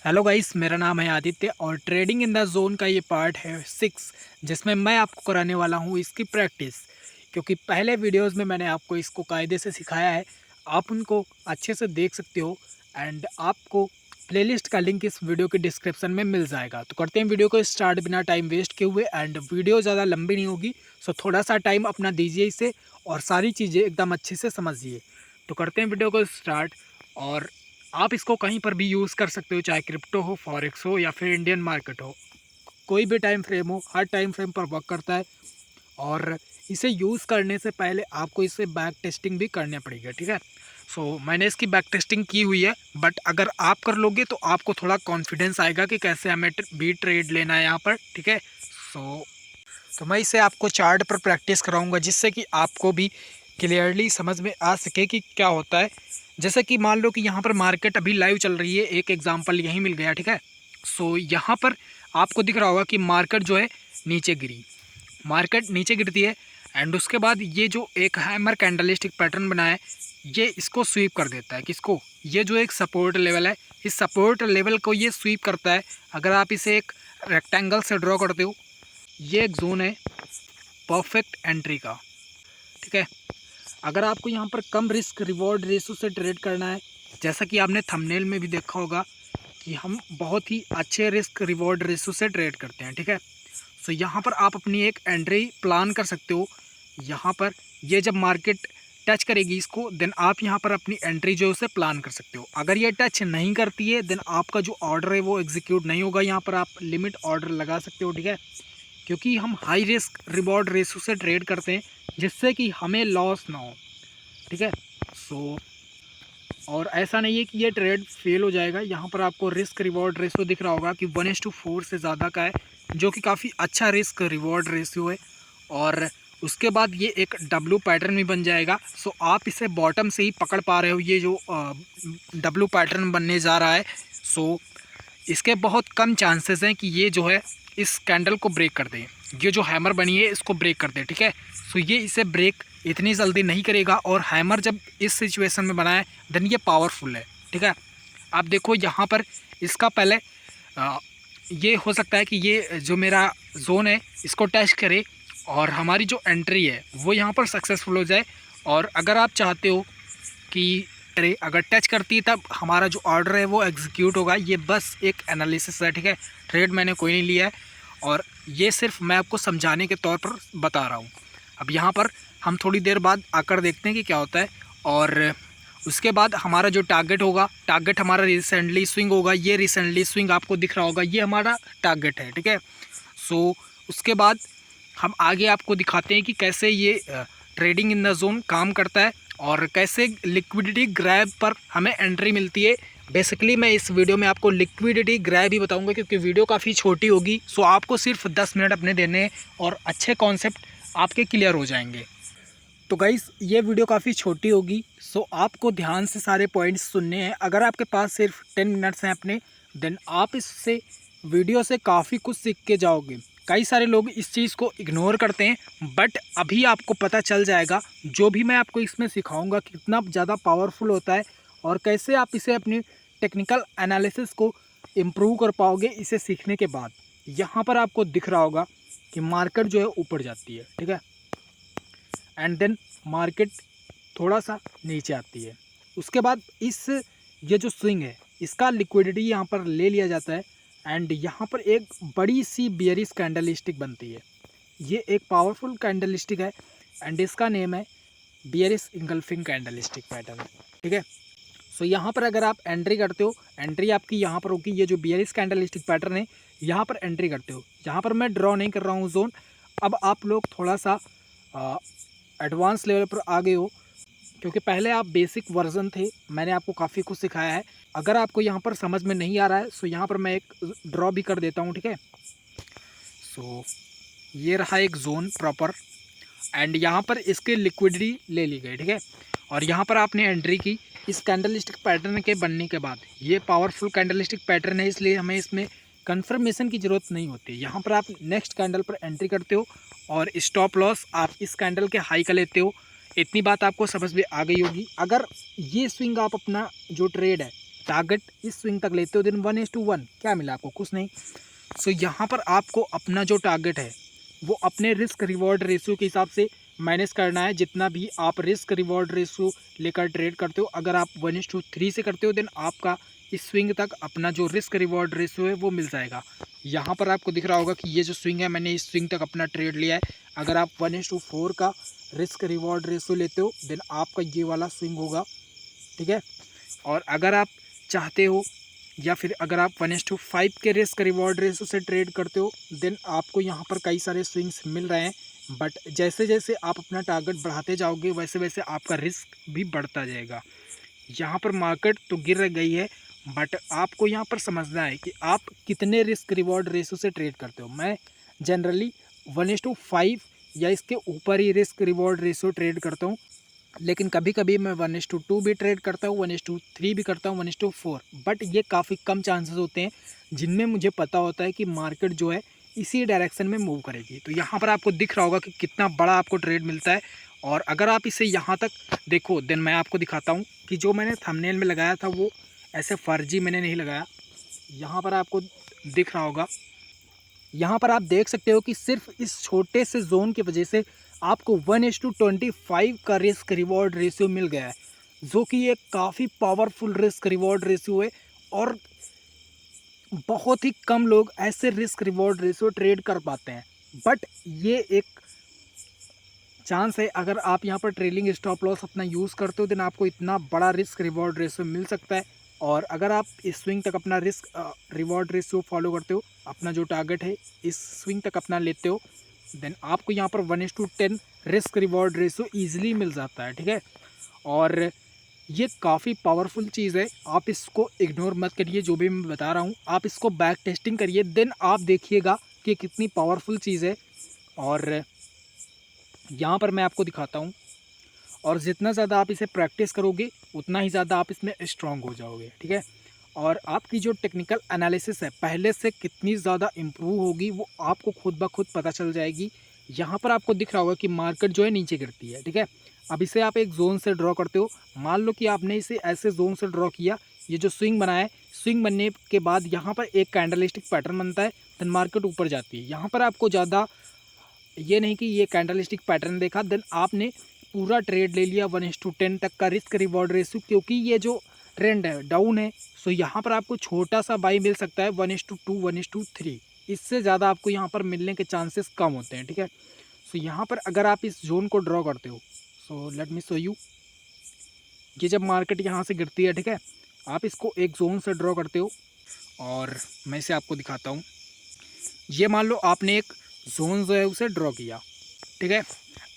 Hello guys, मेरा नाम है आदित्य और ट्रेडिंग इन द जोन का ये पार्ट है 6, जिसमें मैं आपको कराने वाला हूँ इसकी प्रैक्टिस। क्योंकि पहले वीडियोस में मैंने आपको इसको कायदे से सिखाया है, आप उनको अच्छे से देख सकते हो एंड आपको प्लेलिस्ट का लिंक इस वीडियो के डिस्क्रिप्शन में मिल जाएगा। तो करते हैं वीडियो को स्टार्ट बिना टाइम वेस्ट किए हुए। एंड वीडियो ज़्यादा लंबी नहीं होगी, सो थोड़ा सा टाइम अपना दीजिए इसे और सारी चीज़ें एकदम अच्छे से समझिए। तो करते हैं वीडियो को स्टार्ट। और आप इसको कहीं पर भी यूज़ कर सकते हो, चाहे क्रिप्टो हो, फॉरेक्स हो या फिर इंडियन मार्केट हो। कोई भी टाइम फ्रेम हो, हर टाइम फ्रेम पर वर्क करता है। और इसे यूज़ करने से पहले आपको इसे बैक टेस्टिंग भी करना पड़ेगा, ठीक है। मैंने इसकी बैक टेस्टिंग की हुई है, बट अगर आप कर लोगे तो आपको थोड़ा कॉन्फिडेंस आएगा कि कैसे हमें भी ट्रेड लेना है यहाँ पर, ठीक है। तो मैं इसे आपको चार्ट पर प्रैक्टिस कराऊंगा, जिससे कि आपको भी क्लियरली समझ में आ सके कि क्या होता है। जैसे कि मान लो कि यहाँ पर मार्केट अभी लाइव चल रही है, एक एग्जांपल यहीं मिल गया, ठीक है। यहाँ पर आपको दिख रहा होगा कि मार्केट जो है नीचे गिरी, मार्केट नीचे गिरती है। एंड उसके बाद ये जो एक हैमर कैंडलिस्टिक पैटर्न बना है, ये इसको स्वीप कर देता है। किसको? ये जो एक सपोर्ट लेवल है, इस सपोर्ट लेवल को ये स्वीप करता है। अगर आप इसे एक रेक्टेंगल से ड्रॉ करते हो, ये एक जोन है परफेक्ट एंट्री का, ठीक है। अगर आपको यहाँ पर कम रिस्क रिवॉर्ड रेशो से ट्रेड करना है, जैसा कि आपने थंबनेल में भी देखा होगा कि हम बहुत ही अच्छे रिस्क रिवॉर्ड रेशो से ट्रेड करते हैं, ठीक है। यहाँ पर आप अपनी एक एंट्री प्लान कर सकते हो। यहाँ पर ये जब मार्केट टच करेगी इसको, देन आप यहाँ पर अपनी एंट्री जो है उसे प्लान कर सकते हो। अगर ये टच नहीं करती है, देन आपका जो ऑर्डर है वो एग्जीक्यूट नहीं होगा। यहाँ पर आप लिमिट ऑर्डर लगा सकते हो, ठीक है। क्योंकि हम हाई रिस्क रिवॉर्ड रेशो से ट्रेड करते हैं, जिससे कि हमें लॉस ना हो, ठीक है। और ऐसा नहीं है कि ये ट्रेड फेल हो जाएगा। यहाँ पर आपको रिस्क रिवॉर्ड रेशो दिख रहा होगा कि 1:4 से ज़्यादा का है, जो कि काफ़ी अच्छा रिस्क रिवॉर्ड रेशियो है। और उसके बाद ये एक डब्लू पैटर्न भी बन जाएगा। आप इसे बॉटम से ही पकड़ पा रहे हो, ये जो डब्लू पैटर्न बनने जा रहा है। इसके बहुत कम चांसेस हैं कि ये जो है इस कैंडल को ब्रेक कर दे। ये जो हैमर बनी है इसको ब्रेक कर दे, ठीक है। ये इसे ब्रेक इतनी जल्दी नहीं करेगा। और हैमर जब इस सिचुएशन में बना है, देन ये पावरफुल है, ठीक है। आप देखो यहाँ पर इसका पहले ये हो सकता है कि ये जो मेरा जोन है इसको टच करे और हमारी जो एंट्री है वो यहाँ पर सक्सेसफुल हो जाए। और अगर आप चाहते हो कि अगर टच करती है तब हमारा जो ऑर्डर है वो एग्जीक्यूट होगा। ये बस एक एनालिसिस है, ठीक है। ट्रेड मैंने कोई नहीं लिया है और ये सिर्फ मैं आपको समझाने के तौर पर बता रहा हूँ। अब यहाँ पर हम थोड़ी देर बाद आकर देखते हैं कि क्या होता है। और उसके बाद हमारा जो टारगेट होगा, टारगेट हमारा रिसेंटली स्विंग होगा। ये रिसेंटली स्विंग आपको दिख रहा होगा, ये हमारा टारगेट है, ठीक है। उसके बाद हम आगे आपको दिखाते हैं कि कैसे ये ट्रेडिंग इन द जोन काम करता है और कैसे लिक्विडिटी ग्रैब पर हमें एंट्री मिलती है। बेसिकली मैं इस वीडियो में आपको लिक्विडिटी ग्रैब ही बताऊंगा, क्योंकि वीडियो काफ़ी छोटी होगी। आपको सिर्फ 10 मिनट अपने देने हैं और अच्छे कॉन्सेप्ट आपके क्लियर हो जाएंगे। तो गाइस, ये वीडियो काफ़ी छोटी होगी, आपको ध्यान से सारे पॉइंट्स सुनने हैं। अगर आपके पास सिर्फ 10 मिनट्स हैं अपने, देन आप इससे वीडियो से काफ़ी कुछ सीख के जाओगे। कई सारे लोग इस चीज़ को इग्नोर करते हैं, बट अभी आपको पता चल जाएगा जो भी मैं आपको इसमें सिखाऊंगा कितना ज़्यादा पावरफुल होता है और कैसे आप इसे अपनी टेक्निकल एनालिसिस को इम्प्रूव कर पाओगे इसे सीखने के बाद। यहाँ पर आपको दिख रहा होगा कि मार्केट जो है ऊपर जाती है, ठीक है, एंड देन मार्केट थोड़ा सा नीचे आती है। उसके बाद ये जो स्विंग है इसका लिक्विडिटी यहाँ पर ले लिया जाता है एंड यहाँ पर एक बड़ी सी बियरिश कैंडलस्टिक बनती है। ये एक पावरफुल कैंडलस्टिक है एंड इसका नेम है बियरिश इंगल्फिंग कैंडलस्टिक पैटर्न, ठीक है। यहाँ पर अगर आप एंट्री करते हो, एंट्री आपकी यहाँ पर होगी। ये जो बियरिश कैंडलस्टिक पैटर्न है, यहाँ पर एंट्री करते हो। यहाँ पर मैं ड्रॉ नहीं कर रहा हूँ जोन। अब आप लोग थोड़ा सा एडवांस लेवल पर आ गए हो, क्योंकि पहले आप बेसिक वर्जन थे, मैंने आपको काफ़ी कुछ सिखाया है। अगर आपको यहाँ पर समझ में नहीं आ रहा है, यहाँ पर मैं एक ड्रॉ भी कर देता हूँ, ठीक है। ये रहा एक जोन प्रॉपर एंड यहाँ पर इसके लिक्विडिटी ले ली गई, ठीक है। और यहाँ पर आपने एंट्री की इस कैंडलस्टिक पैटर्न के बनने के बाद। ये पावरफुल कैंडलस्टिक पैटर्न है, इसलिए हमें इसमें कंफर्मेशन की ज़रूरत नहीं होती। यहाँ पर आप नेक्स्ट कैंडल पर एंट्री करते हो और स्टॉप लॉस आप इस कैंडल के हाई का लेते हो। इतनी बात आपको समझ में आ गई होगी। अगर ये स्विंग आप अपना जो ट्रेड है टारगेट इस स्विंग तक लेते हो देन 1:1 क्या मिला आपको? कुछ नहीं। सो यहाँ पर आपको अपना जो टारगेट है वो अपने रिस्क रिवॉर्ड रेशियो के हिसाब से मैनेज करना है। जितना भी आप रिस्क रिवॉर्ड रेशियो लेकर ट्रेड करते हो, अगर आप 1:3 से करते हो देन आपका इस स्विंग तक अपना जो रिस्क रिवॉर्ड रेशियो है वो मिल जाएगा। यहाँ पर आपको दिख रहा होगा कि ये जो स्विंग है मैंने इस स्विंग तक अपना ट्रेड लिया है। अगर आप 1:4 का रिस्क रिवॉर्ड रेशियो लेते हो देन आपका ये वाला स्विंग होगा, ठीक है। और अगर आप चाहते हो या फिर अगर आप 1:5 के रिस्क रिवॉर्ड रेशो से ट्रेड करते हो देन आपको यहाँ पर कई सारे स्विंग्स मिल रहे हैं। बट जैसे जैसे आप अपना टारगेट बढ़ाते जाओगे वैसे वैसे आपका रिस्क भी बढ़ता जाएगा। यहाँ पर मार्केट तो गिर गई है बट आपको यहाँ पर समझना है कि आप कितने रिस्क रिवॉर्ड रेशो से ट्रेड करते हो। मैं जनरली 1:5 या इसके ऊपर ही रिस्क रिवॉर्ड रेशो ट्रेड करता हूँ, लेकिन कभी कभी मैं 1:2 भी ट्रेड करता हूँ, 1:3 भी करता हूँ, 1:4। बट ये काफ़ी कम चांसेस होते हैं जिनमें मुझे पता होता है कि मार्केट जो है इसी डायरेक्शन में मूव करेगी। तो यहाँ पर आपको दिख रहा होगा कि कितना बड़ा आपको ट्रेड मिलता है। और अगर आप इसे यहाँ तक देखो देन मैं आपको दिखाता हूँ कि जो मैंने थंबनेल में लगाया था वो ऐसे फर्जी मैंने नहीं लगाया। यहाँ पर आपको दिख रहा होगा, यहाँ पर आप देख सकते हो कि सिर्फ इस छोटे से जोन की वजह से आपको 1:25 का रिस्क रिवॉर्ड रेशियो मिल गया है, जो कि एक काफ़ी पावरफुल रिस्क रिवॉर्ड रेशियो है। और बहुत ही कम लोग ऐसे रिस्क रिवॉर्ड रेशियो ट्रेड कर पाते हैं। बट ये एक चांस है, अगर आप यहाँ पर ट्रेलिंग स्टॉप लॉस अपना यूज़ करते हो देन आपको इतना बड़ा रिस्क रिवॉर्ड रेशियो मिल सकता है। और अगर आप इस स्विंग तक अपना रिस्क रिवॉर्ड रेशियो फॉलो करते हो, अपना जो टारगेट है इस स्विंग तक अपना लेते हो देन आपको यहाँ पर 1:10 रिस्क रिवॉर्ड रेशियो ईजिली मिल जाता है, ठीक है। और ये काफ़ी पावरफुल चीज़ है, आप इसको इग्नोर मत करिए। जो भी मैं बता रहा हूँ आप इसको बैक टेस्टिंग करिए देन आप देखिएगा कि कितनी पावरफुल चीज़ है। और यहाँ पर मैं आपको दिखाता हूँ, और जितना ज़्यादा आप इसे प्रैक्टिस करोगे उतना ही ज़्यादा आप इसमें स्ट्रॉन्ग हो जाओगे, ठीक है। और आपकी जो टेक्निकल एनालिसिस है पहले से कितनी ज़्यादा इम्प्रूव होगी वो आपको खुद ब खुद पता चल जाएगी। यहाँ पर आपको दिख रहा होगा कि मार्केट जो है नीचे गिरती है, ठीक है। अब इसे आप एक जोन से ड्रॉ करते हो। मान लो कि आपने इसे ऐसे जोन से ड्रॉ किया, ये जो स्विंग बना है, स्विंग बनने के बाद यहाँ पर एक कैंडलस्टिक पैटर्न बनता है देन मार्केट ऊपर जाती है। यहाँ पर आपको ज़्यादा ये नहीं कि ये कैंडलस्टिक पैटर्न देखा देन आपने पूरा ट्रेड ले लिया 1:10 तक का रिस्क रिवॉर्ड रेशियो, क्योंकि ये जो ट्रेंड है डाउन है। सो यहाँ पर आपको छोटा सा बाई मिल सकता है 1:2 1:3, इससे ज़्यादा आपको यहाँ पर मिलने के चांसेस कम होते हैं, ठीक है। सो यहाँ पर अगर आप इस जोन को ड्रॉ करते हो, so let me show you, ये जब मार्केट यहाँ से गिरती है, ठीक है, आप इसको एक जोन से ड्रॉ करते हो और मैं इसे आपको दिखाता हूँ। ये मान लो आपने एक जोन जो है उसे ड्रॉ किया, ठीक है।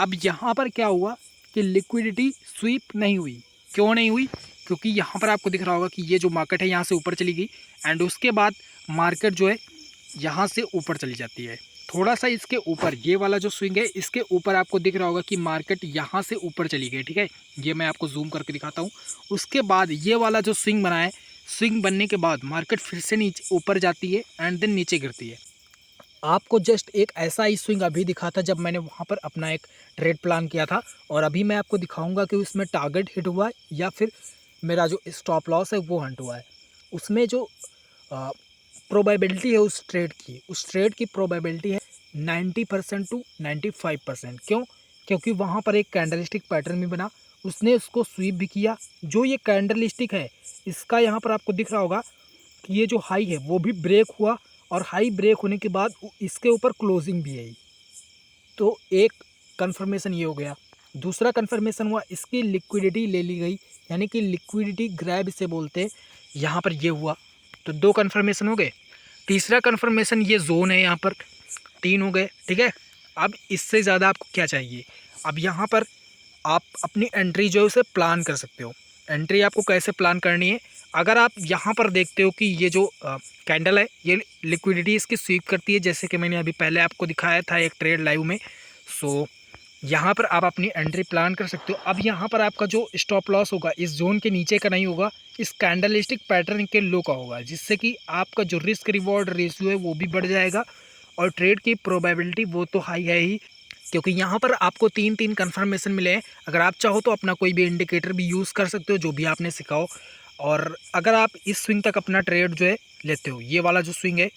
अब यहाँ पर क्या हुआ कि लिक्विडिटी स्वीप नहीं हुई। क्यों नहीं हुई? क्योंकि यहाँ पर आपको दिख रहा होगा कि ये जो मार्केट है यहाँ से ऊपर चली गई एंड उसके बाद मार्केट जो है यहाँ से ऊपर चली जाती है। थोड़ा सा इसके ऊपर ये वाला जो स्विंग है इसके ऊपर आपको दिख रहा होगा कि मार्केट यहाँ से ऊपर चली गई, ठीक है। ये मैं आपको जूम करके दिखाता हूँ। उसके बाद ये वाला जो स्विंग बना है, स्विंग बनने के बाद मार्केट फिर से नीचे ऊपर जाती है एंड देन नीचे गिरती है। आपको जस्ट एक ऐसा ही स्विंग अभी दिखा था जब मैंने वहाँ पर अपना एक ट्रेड प्लान किया था, और अभी मैं आपको दिखाऊंगा कि उसमें टारगेट हिट हुआ है या फिर मेरा जो स्टॉप लॉस है वो हट हुआ है। उसमें जो प्रोबेबिलिटी है उस ट्रेड की प्रोबेबिलिटी है 90% टू 95%। क्यों? क्योंकि वहाँ पर एक कैंडलस्टिक पैटर्न भी बना, उसने उसको स्वीप भी किया। जो ये कैंडलस्टिक है इसका यहाँ पर आपको दिख रहा होगा कि ये जो हाई है वो भी ब्रेक हुआ, और हाई ब्रेक होने के बाद इसके ऊपर क्लोजिंग भी आई। तो एक कंफर्मेशन ये हो गया। दूसरा कंफर्मेशन हुआ इसकी लिक्विडिटी ले ली गई, यानी कि लिक्विडिटी ग्रैब इसे बोलते हैं, यहाँ पर ये हुआ। तो 2 कंफर्मेशन हो गए। तीसरा कंफर्मेशन ये जोन है, यहाँ पर 3 हो गए, ठीक है। अब इससे ज़्यादा आपको क्या चाहिए? अब यहाँ पर आप अपनी एंट्री जो है उसे प्लान कर सकते हो। एंट्री आपको कैसे प्लान करनी है? अगर आप यहाँ पर देखते हो कि ये जो कैंडल है ये लिक्विडिटी इसकी स्वीप करती है, जैसे कि मैंने अभी पहले आपको दिखाया था एक ट्रेड लाइव में। सो यहाँ पर आप अपनी एंट्री प्लान कर सकते हो। अब यहाँ पर आपका जो स्टॉप लॉस होगा इस जोन के नीचे का नहीं होगा, इस कैंडलस्टिक पैटर्न के लो का होगा, जिससे कि आपका जो रिस्क रिवॉर्ड रेशियो है वो भी बढ़ जाएगा और ट्रेड की प्रोबेबिलिटी वो तो हाई है ही, क्योंकि यहाँ पर आपको 3 कंफर्मेशन मिले हैं। अगर आप चाहो तो अपना कोई भी इंडिकेटर भी यूज़ कर सकते हो जो भी आपने सिखाओ। और अगर आप इस स्विंग तक अपना ट्रेड जो है लेते हो, ये वाला जो स्विंग है,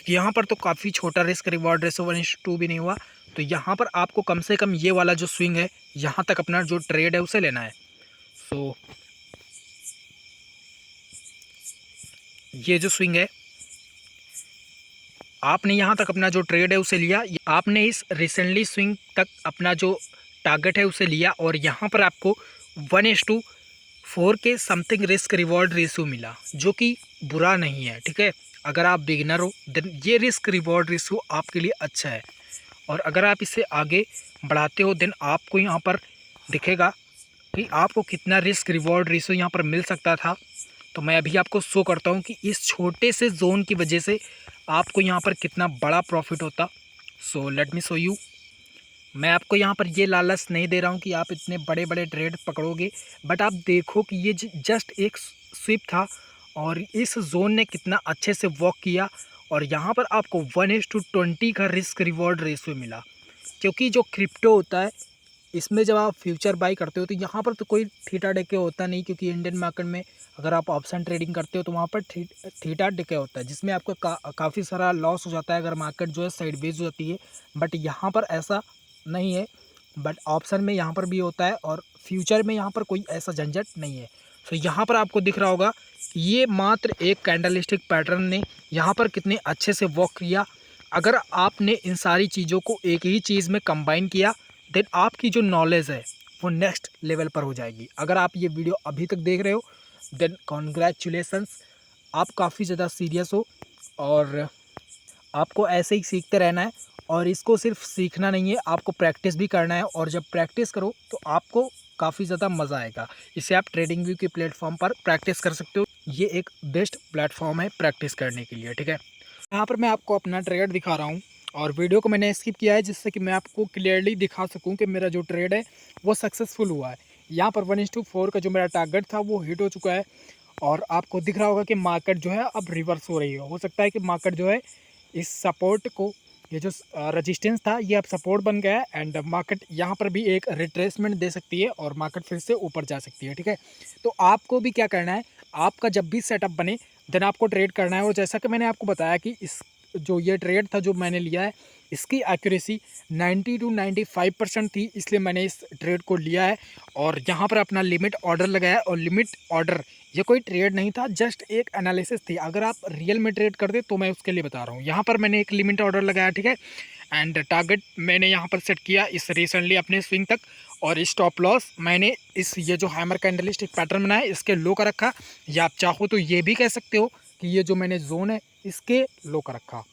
यहाँ पर तो काफ़ी छोटा रिस्क रिवॉर्ड रेशो 1:2 भी नहीं हुआ, तो यहाँ पर आपको कम से कम ये वाला जो स्विंग है यहाँ तक अपना जो ट्रेड है उसे लेना है। सो ये जो स्विंग है, आपने यहाँ तक अपना जो ट्रेड है उसे लिया, आपने इस रिसेंटली स्विंग तक अपना जो टारगेट है उसे लिया, और यहाँ पर आपको 1:4 के समथिंग रिस्क रिवॉर्ड रेशियो मिला, जो कि बुरा नहीं है। ठीक है, अगर आप बिगिनर हो देन ये रिस्क रिवॉर्ड रेशियो आपके लिए अच्छा है, और अगर आप इसे आगे बढ़ाते हो देन आपको यहाँ पर दिखेगा कि आपको कितना रिस्क रिवॉर्ड रेशियो यहाँ पर मिल सकता था। तो मैं अभी आपको शो करता हूँ कि इस छोटे से जोन की वजह से आपको यहाँ पर कितना बड़ा प्रॉफिट होता। So let me show you. मैं आपको यहाँ पर ये लालच नहीं दे रहा हूँ कि आप इतने बड़े बड़े ट्रेड पकड़ोगे, बट आप देखो कि ये जस्ट एक स्विप था और इस जोन ने कितना अच्छे से वॉक किया, और यहाँ पर आपको 1:20 का रिस्क रिवॉर्ड रेशियो मिला। क्योंकि जो क्रिप्टो होता है इसमें जब आप फ्यूचर बाई करते हो तो यहाँ पर तो कोई थीटा डिके होता नहीं, क्योंकि इंडियन मार्केट में अगर आप ऑप्शन ट्रेडिंग करते हो तो वहाँ पर थीटा डिके होता है, जिसमें आपको काफ़ी सारा लॉस हो जाता है अगर मार्केट जो है साइडवेज हो जाती है। बट यहाँ पर ऐसा नहीं है, बट ऑप्शन में यहाँ पर भी होता है और फ्यूचर में यहाँ पर कोई ऐसा झंझट नहीं है। तो यहाँ पर आपको दिख रहा होगा कि ये मात्र एक कैंडलस्टिक पैटर्न ने यहाँ पर कितने अच्छे से वॉक किया। अगर आपने इन सारी चीज़ों को एक ही चीज़ में कंबाइन किया देन आपकी जो नॉलेज है वो नेक्स्ट लेवल पर हो जाएगी। अगर आप ये वीडियो अभी तक देख रहे हो देन कॉन्ग्रेचुलेसन्स, आप काफ़ी ज़्यादा सीरियस हो, और आपको ऐसे ही सीखते रहना है। और इसको सिर्फ सीखना नहीं है, आपको प्रैक्टिस भी करना है, और जब प्रैक्टिस करो तो आपको काफ़ी ज़्यादा मज़ा आएगा। इसे आप ट्रेडिंग व्यू के प्लेटफॉर्म पर प्रैक्टिस कर सकते हो, ये एक बेस्ट प्लेटफॉर्म है प्रैक्टिस करने के लिए। ठीक है, यहाँ पर मैं आपको अपना ट्रेड दिखा रहा हूँ, और वीडियो को मैंने स्किप किया है जिससे कि मैं आपको क्लियरली दिखा सकूँ कि मेरा जो ट्रेड है वो सक्सेसफुल हुआ है। यहाँ पर 1:4 का जो मेरा टारगेट था वो हिट हो चुका है, और आपको दिख रहा होगा कि मार्केट जो है अब रिवर्स हो रही है। हो सकता है कि मार्केट जो है इस सपोर्ट को, ये जो रेजिस्टेंस था ये अब सपोर्ट बन गया है, एंड मार्केट यहाँ पर भी एक रिट्रेसमेंट दे सकती है और मार्केट फिर से ऊपर जा सकती है। ठीक है, तो आपको भी क्या करना है, आपका जब भी सेटअप बने देन आपको ट्रेड करना है। और जैसा कि मैंने आपको बताया कि इस जो ये ट्रेड था जो मैंने लिया है इसकी एक्यूरेसी 90 to 95% थी, इसलिए मैंने इस ट्रेड को लिया है और यहाँ पर अपना लिमिट ऑर्डर लगाया। और लिमिट ऑर्डर ये कोई ट्रेड नहीं था, जस्ट एक एनालिसिस थी। अगर आप रियल में ट्रेड करते तो मैं उसके लिए बता रहा हूँ। यहाँ पर मैंने एक लिमिट ऑर्डर लगाया, ठीक है, एंड टारगेट मैंने यहाँ पर सेट किया इस रिसेंटली अपने स्विंग तक, और स्टॉप लॉस मैंने इस ये जो हैमर कैंडलस्टिक पैटर्न बनाया इसके लो का रखा, या आप चाहो तो ये भी कह सकते हो कि ये जो मैंने जोन है इसके लो का रखा।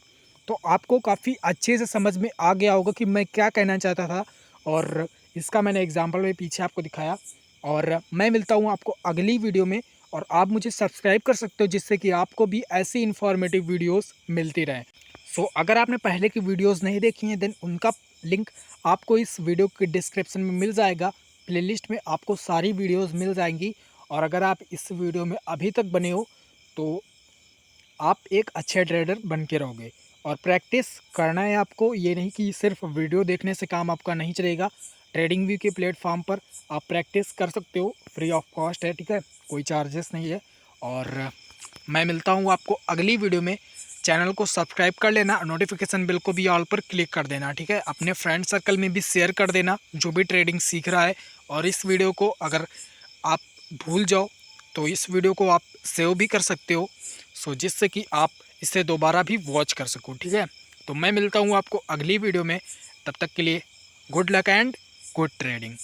तो आपको काफ़ी अच्छे से समझ में आ गया होगा कि मैं क्या कहना चाहता था, और इसका मैंने एग्जांपल भी पीछे आपको दिखाया। और मैं मिलता हूँ आपको अगली वीडियो में, और आप मुझे सब्सक्राइब कर सकते हो जिससे कि आपको भी ऐसी इन्फॉर्मेटिव वीडियोस मिलती रहें। सो अगर आपने पहले की वीडियोस नहीं देखी हैं देन उनका लिंक आपको इस वीडियो के डिस्क्रिप्शन में मिल जाएगा। प्लेलिस्ट में आपको सारी वीडियोस मिल जाएंगी, और अगर आप इस वीडियो में अभी तक बने हो तो आप एक अच्छे ट्रेडर बन के रहोगे। और प्रैक्टिस करना है आपको, ये नहीं कि सिर्फ वीडियो देखने से काम आपका नहीं चलेगा। ट्रेडिंग व्यू के प्लेटफॉर्म पर आप प्रैक्टिस कर सकते हो, फ्री ऑफ कॉस्ट है, ठीक है, कोई चार्जेस नहीं है। और मैं मिलता हूँ आपको अगली वीडियो में। चैनल को सब्सक्राइब कर लेना, नोटिफिकेशन बिल को भी ऑल पर क्लिक कर देना, ठीक है। अपने फ्रेंड सर्कल में भी शेयर कर देना जो भी ट्रेडिंग सीख रहा है। और इस वीडियो को अगर आप भूल जाओ तो इस वीडियो को आप सेव भी कर सकते हो, सो जिससे कि आप इसे दोबारा भी वॉच कर सको, ठीक है। तो मैं मिलता हूँ आपको अगली वीडियो में, तब तक के लिए good luck and good trading.